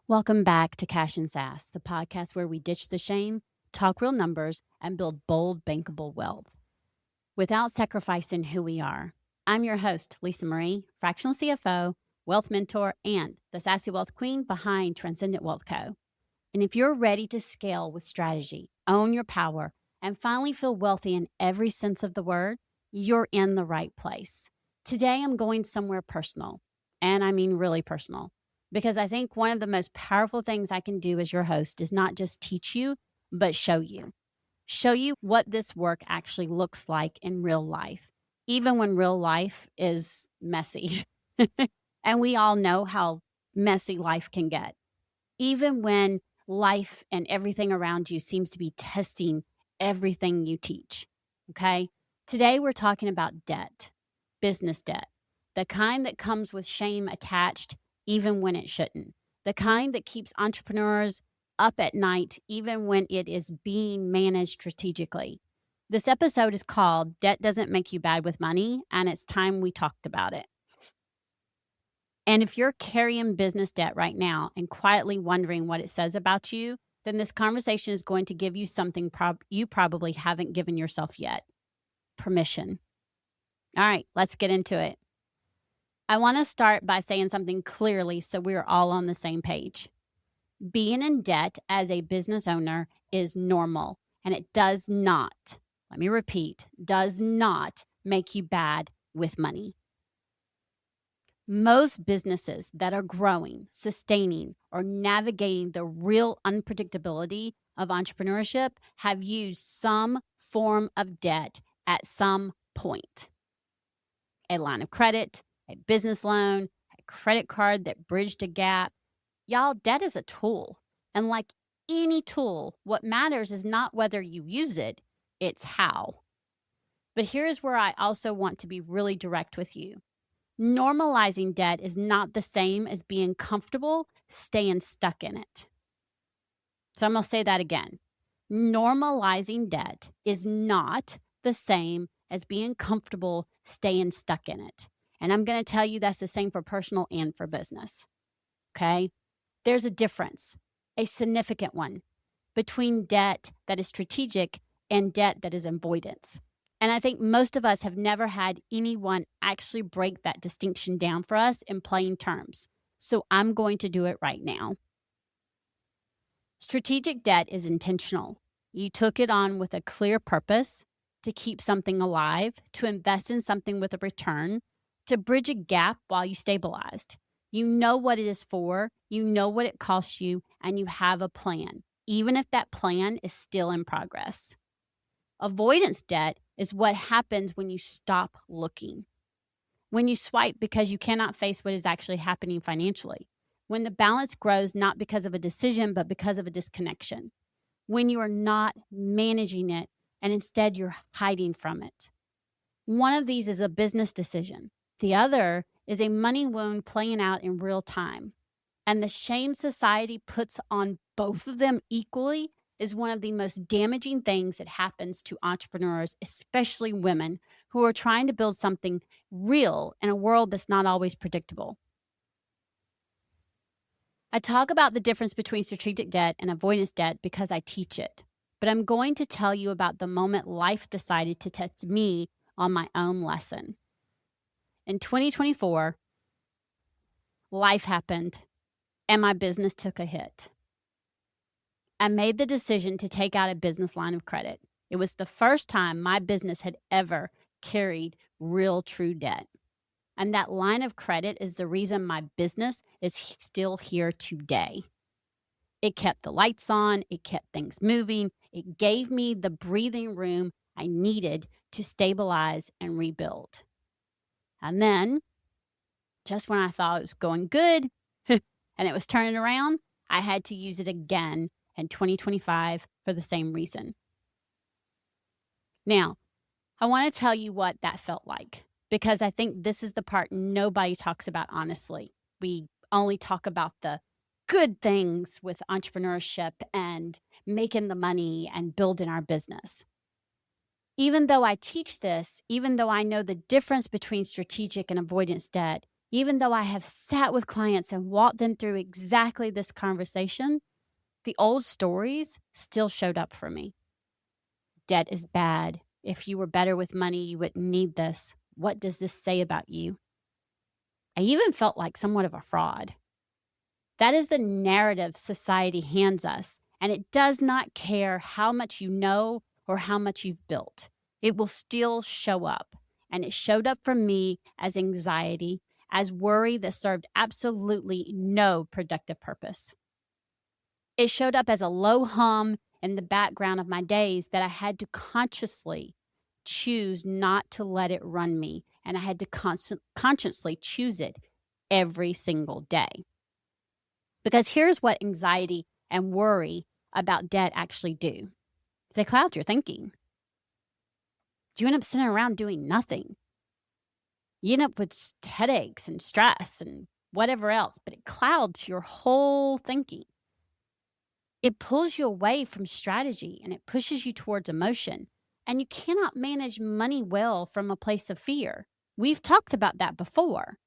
Welcome back to Cash and Sass, the podcast where we ditch the shame, talk real numbers, and build bold, bankable wealth without sacrificing who we are. I'm your host, Lisa Marie, fractional CFO, wealth mentor, and the sassy wealth queen behind Transcendent Wealth Co. And if you're ready to scale with strategy, own your power, and finally feel wealthy in every sense of the word, you're in the right place. Today, I'm going somewhere personal, and I mean really personal, because I think one of the most powerful things I can do as your host is not just teach you, but show you. Show you what this work actually looks like in real life, even when real life is messy. And we all know how messy life can get. Even when life and everything around you seems to be testing everything you teach. Okay. Today, we're talking about debt, business debt, the kind that comes with shame attached, even when it shouldn't, the kind that keeps entrepreneurs up at night, even when it is being managed strategically. This episode is called Debt Doesn't Make You Bad with Money, and it's time we talked about it. And if you're carrying business debt right now and quietly wondering what it says about you, then this conversation is going to give you something you probably haven't given yourself yet: permission. All right, let's get into it. I want to start by saying something clearly so we're all on the same page. Being in debt as a business owner is normal, and it does not, let me repeat, does not make you bad with money. Most businesses that are growing, sustaining, or navigating the real unpredictability of entrepreneurship have used some form of debt at some point. A line of credit, a business loan, a credit card that bridged a gap. Y'all, debt is a tool. And like any tool, what matters is not whether you use it, it's how. But here's where I also want to be really direct with you. Normalizing debt is not the same as being comfortable staying stuck in it. So I'm going to say that again. Normalizing debt is not the same as being comfortable staying stuck in it. And I'm going to tell you that's the same for personal and for business. Okay? There's a difference, a significant one, between debt that is strategic and debt that is avoidance. And I think most of us have never had anyone actually break that distinction down for us in plain terms. So I'm going to do it right now. Strategic debt is intentional. You took it on with a clear purpose to keep something alive, to invest in something with a return, to bridge a gap while you stabilized. You know what it is for, you know what it costs you, and you have a plan, even if that plan is still in progress. Avoidance debt is what happens when you stop looking. When you swipe because you cannot face what is actually happening financially. When the balance grows not because of a decision, but because of a disconnection. When you are not managing it and instead you're hiding from it. One of these is a business decision. The other is a money wound playing out in real time. And the shame society puts on both of them equally is one of the most damaging things that happens to entrepreneurs, especially women who are trying to build something real in a world that's not always predictable. I talk about the difference between strategic debt and avoidance debt because I teach it. But I'm going to tell you about the moment life decided to test me on my own lesson. In 2024, life happened and my business took a hit. I made the decision to take out a business line of credit. It was the first time my business had ever carried real true debt. And that line of credit is the reason my business is still here today. It kept the lights on, it kept things moving, it gave me the breathing room I needed to stabilize and rebuild. And then, just when I thought it was going good and it was turning around, I had to use it again in 2025 for the same reason. Now, I want to tell you what that felt like, because I think this is the part nobody talks about honestly. We only talk about the good things with entrepreneurship and making the money and building our business. Even though I teach this, even though I know the difference between strategic and avoidance debt, Even though I have sat with clients and walked them through exactly this conversation, the old stories still showed up for me. Debt is bad. If you were better with money, you wouldn't need this. What does this say about you? I even felt like somewhat of a fraud. That is the narrative society hands us, and it does not care how much you know or how much you've built. It will still show up. And it showed up for me as anxiety, as worry that served absolutely no productive purpose. It showed up as a low hum in the background of my days that I had to consciously choose not to let it run me. And I had to consciously choose it every single day. Because here's what anxiety and worry about debt actually do. They cloud your thinking. You end up sitting around doing nothing. You end up with headaches and stress and whatever else, but it clouds your whole thinking. It pulls you away from strategy and it pushes you towards emotion. And you cannot manage money well from a place of fear. We've talked about that before.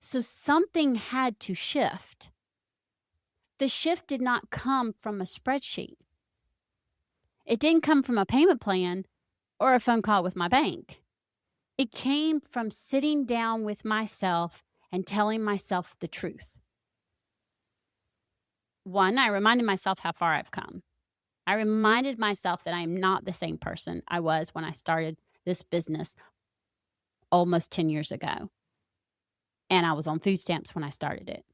So something had to shift. The shift did not come from a spreadsheet. It didn't come from a payment plan or a phone call with my bank. It came from sitting down with myself and telling myself the truth. One, I reminded myself how far I've come. I reminded myself that I am not the same person I was when I started this business almost 10 years ago. And I was on food stamps when I started it.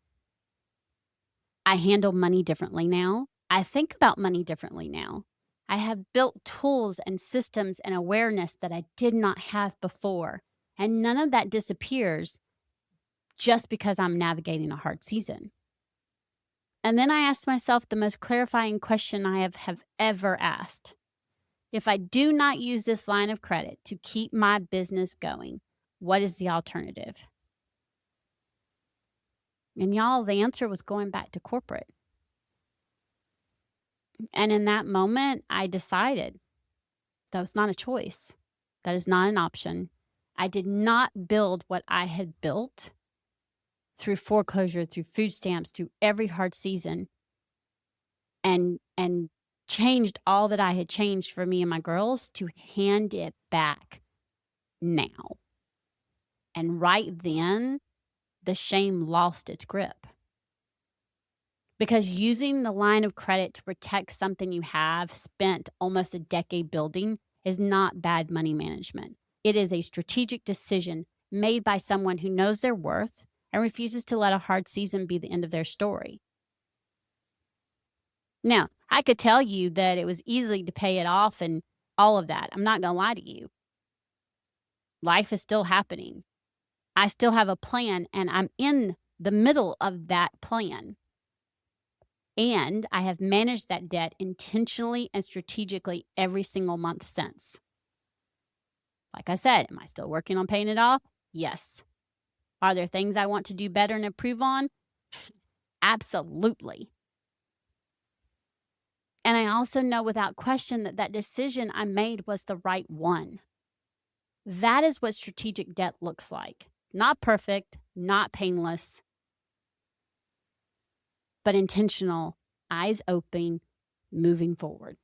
I handle money differently now. I think about money differently now. I have built tools and systems and awareness that I did not have before. And none of that disappears just because I'm navigating a hard season. And then I asked myself the most clarifying question I have ever asked. If I do not use this line of credit to keep my business going, what is the alternative? And y'all, the answer was going back to corporate. And in that moment, I decided that was not a choice. That is not an option. I did not build what I had built through foreclosure, through food stamps, through every hard season, and changed all that I had changed for me and my girls to hand it back now. And right then, the shame lost its grip. Because using the line of credit to protect something you have spent almost a decade building is not bad money management. It is a strategic decision made by someone who knows their worth and refuses to let a hard season be the end of their story. Now, I could tell you that it was easy to pay it off and all of that. I'm not going to lie to you. Life is still happening. I still have a plan, and I'm in the middle of that plan. And I have managed that debt intentionally and strategically every single month since. Like I said, am I still working on paying it off? Yes. Are there things I want to do better and improve on? Absolutely. And I also know without question that that decision I made was the right one. That is what strategic debt looks like. Not perfect, not painless, but intentional, eyes open, moving forward.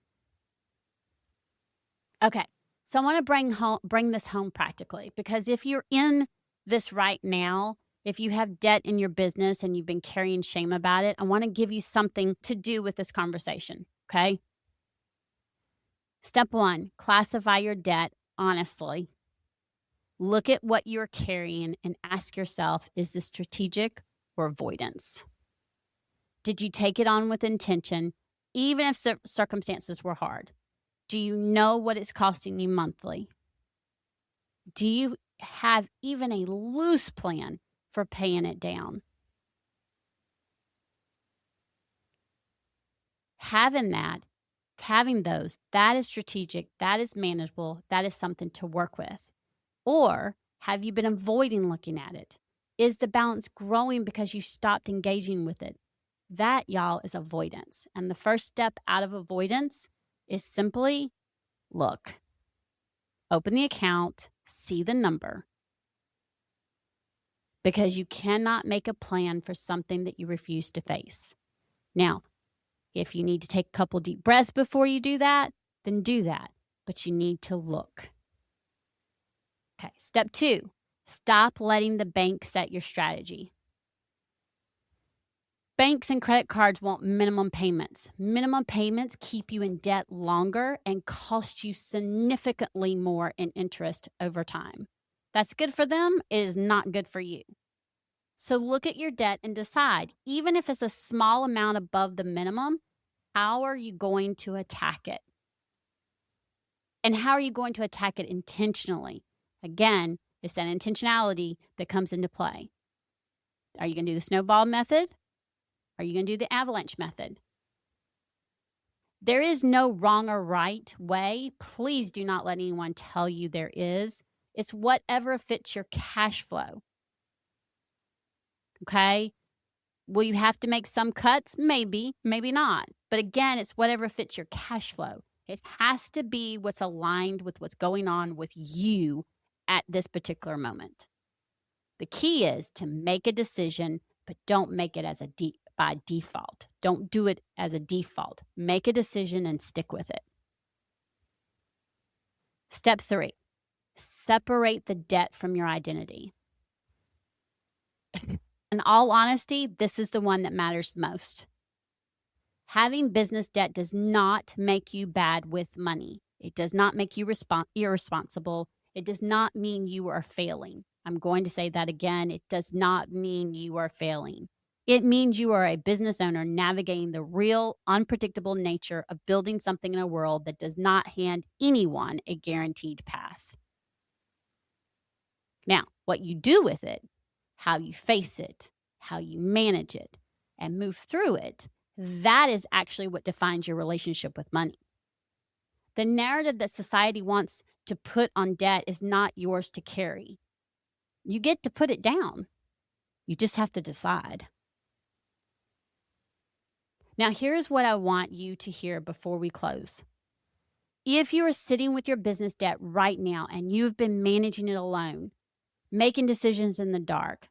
Okay, so I want to bring this home practically, because if you're in this right now, if you have debt in your business and you've been carrying shame about it, I want to give you something to do with this conversation, okay? Step one, classify your debt honestly. Look at what you're carrying and ask yourself, is this strategic or avoidance? Did you take it on with intention, even if circumstances were hard? Do you know what it's costing you monthly? Do you have even a loose plan for paying it down? Having those, that is strategic, that is manageable, that is something to work with. Or have you been avoiding looking at it? Is the balance growing because you stopped engaging with it? That, y'all, is avoidance. And the first step out of avoidance is simply look, open the account, see the number. because you cannot make a plan for something that you refuse to face. Now, if you need to take a couple deep breaths before you do that, then do that. But you need to look. Okay, step 2, stop letting the bank set your strategy. Banks and credit cards want minimum payments. Minimum payments keep you in debt longer and cost you significantly more in interest over time. That's good for them. It is not good for you. So look at your debt and decide, even if it's a small amount above the minimum, how are you going to attack it? And how are you going to attack it intentionally? Again, it's that intentionality that comes into play. Are you going to do the snowball method? Are you going to do the avalanche method? There is no wrong or right way. Please do not let anyone tell you there is. It's whatever fits your cash flow. Okay? Will you have to make some cuts? Maybe, maybe not. But again, it's whatever fits your cash flow. It has to be what's aligned with what's going on with you at this particular moment. The key is to make a decision, but don't make it as by default. Don't do it as a default. Make a decision and stick with it. Step 3, separate the debt from your identity. In all honesty, this is the one that matters most. Having business debt does not make you bad with money. It does not make you irresponsible. It does not mean you are failing. I'm going to say that again. It does not mean you are failing. It means you are a business owner navigating the real, unpredictable nature of building something in a world that does not hand anyone a guaranteed path. Now, what you do with it, how you face it, how you manage it, and move through it, that is actually what defines your relationship with money. The narrative that society wants to put on debt is not yours to carry. You get to put it down. You just have to decide. Now, here's what I want you to hear before we close. If you are sitting with your business debt right now and you've been managing it alone, making decisions in the dark,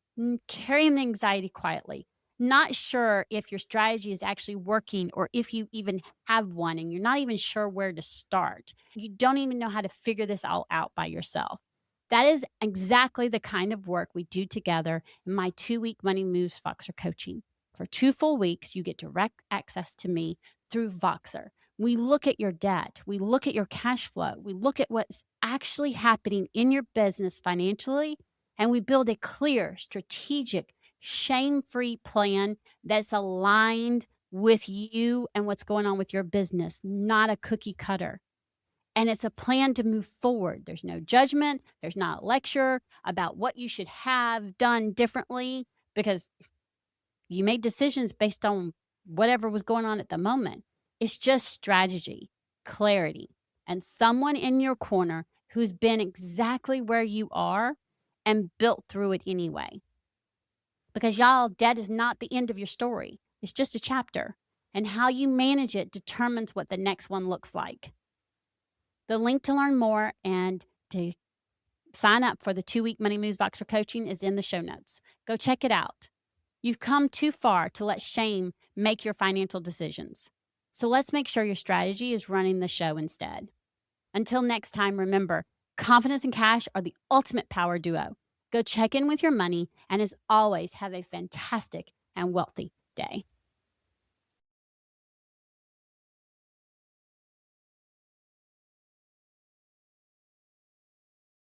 carrying the anxiety quietly, not sure if your strategy is actually working or if you even have one and you're not even sure where to start. You don't even know how to figure this all out by yourself. That is exactly the kind of work we do together in my 2-week Money Moves Voxer coaching. For 2 full weeks, you get direct access to me through Voxer. We look at your debt. We look at your cash flow. We look at what's actually happening in your business financially, and we build a clear, strategic, shame-free plan that's aligned with you and what's going on with your business, not a cookie cutter. And it's a plan to move forward. There's no judgment. There's not a lecture about what you should have done differently because you made decisions based on whatever was going on at the moment. It's just strategy, clarity, and someone in your corner who's been exactly where you are and built through it anyway. Because y'all, debt is not the end of your story. It's just a chapter. And how you manage it determines what the next one looks like. The link to learn more and to sign up for the 2-week Money Moves Voxer coaching is in the show notes. Go check it out. You've come too far to let shame make your financial decisions. So let's make sure your strategy is running the show instead. Until next time, remember, confidence and cash are the ultimate power duo. Go check in with your money, and as always, have a fantastic and wealthy day.